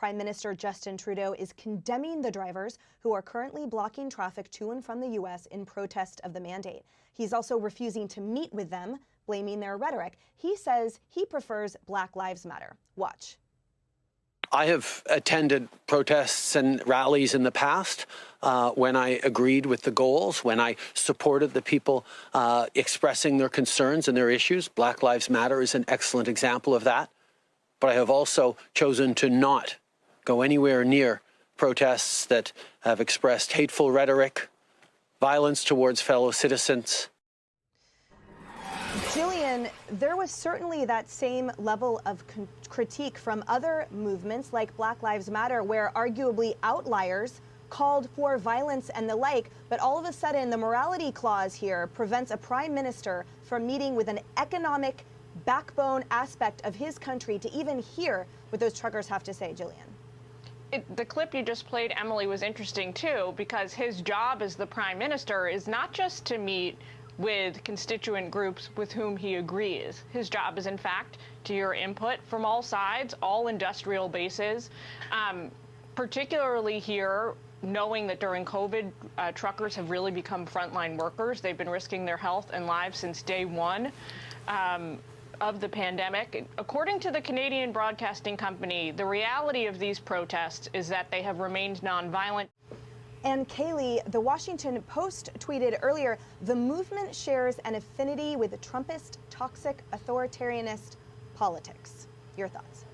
Prime Minister Justin Trudeau is condemning the drivers who are currently blocking traffic to and from the U.S. in protest of the mandate. He's also refusing to meet with them, blaming their rhetoric. He says he prefers Black Lives Matter. Watch. I have attended protests and rallies in the past when I agreed with the goals, when I supported the people expressing their concerns and their issues. Black Lives Matter is an excellent example of that. But I have also chosen to not go anywhere near protests that have expressed hateful rhetoric, violence towards fellow citizens. Jillian, there was certainly that same level of critique from other movements like Black Lives Matter, where arguably outliers called for violence and the like, but all of a sudden the morality clause here prevents a prime minister from meeting with an economic backbone aspect of his country to even hear what those truckers have to say. Jillian. The clip you just played, Emily, was interesting too, because his job as the prime minister is not just to meet with constituent groups with whom he agrees. His job is, in fact, to hear input from all sides, all industrial bases, particularly here, knowing that during COVID, truckers have really become frontline workers. They've been risking their health and lives since day one of the pandemic. According to the Canadian Broadcasting Company, the reality of these protests is that they have remained nonviolent. And Kaylee, the Washington Post tweeted earlier, the movement shares an affinity with Trumpist, toxic, authoritarianist politics. Your thoughts?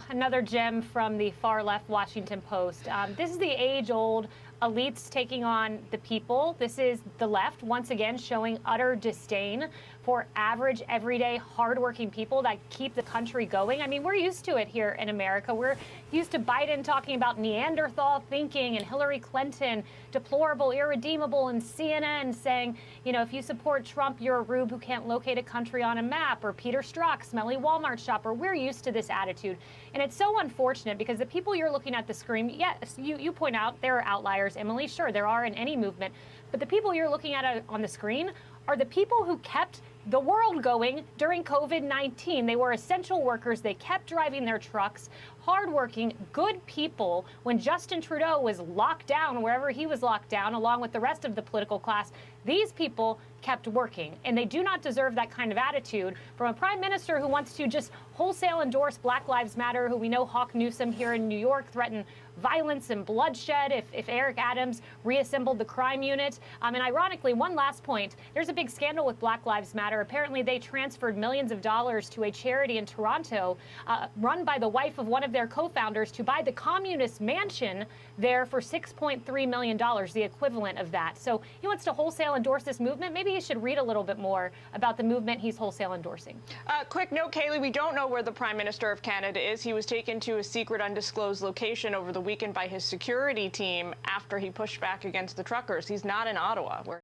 Another gem from the far-left Washington Post. This is the age-old elites taking on the people. This is the left, once again, showing utter disdain for average, everyday, hardworking people that keep the country going. I mean, we're used to it here in America. We're used to Biden talking about Neanderthal thinking and Hillary Clinton, deplorable, irredeemable, and CNN saying, you know, if you support Trump, you're a rube who can't locate a country on a map, or Peter Strzok, smelly Walmart shopper. We're used to this attitude. And it's so unfortunate because the people you're looking at the screen, yes, you point out there are outliers, Emily, sure, there are in any movement. But the people you're looking at on the screen are the people who kept the world going during COVID-19. They were essential workers. They kept driving their trucks, hardworking, good people. When Justin Trudeau was locked down, wherever he was locked down, along with the rest of the political class, these people kept working. And they do not deserve that kind of attitude from a prime minister who wants to just wholesale endorse Black Lives Matter, who we know Hawk Newsom here in New York threatened violence and bloodshed if Eric Adams reassembled the crime unit. And ironically, one last point, there's a big scandal with Black Lives Matter. Apparently, they transferred millions of dollars to a charity in Toronto run by the wife of one of their co-founders to buy the communist mansion there for $6.3 million, the equivalent of that. So he wants to wholesale endorse this movement. Maybe he should read a little bit more about the movement he's wholesale endorsing. Quick note, Kaylee, we don't know where the Prime Minister of Canada is. He was taken to a secret undisclosed location over the weekend by his security team after he pushed back against the truckers. He's not in Ottawa.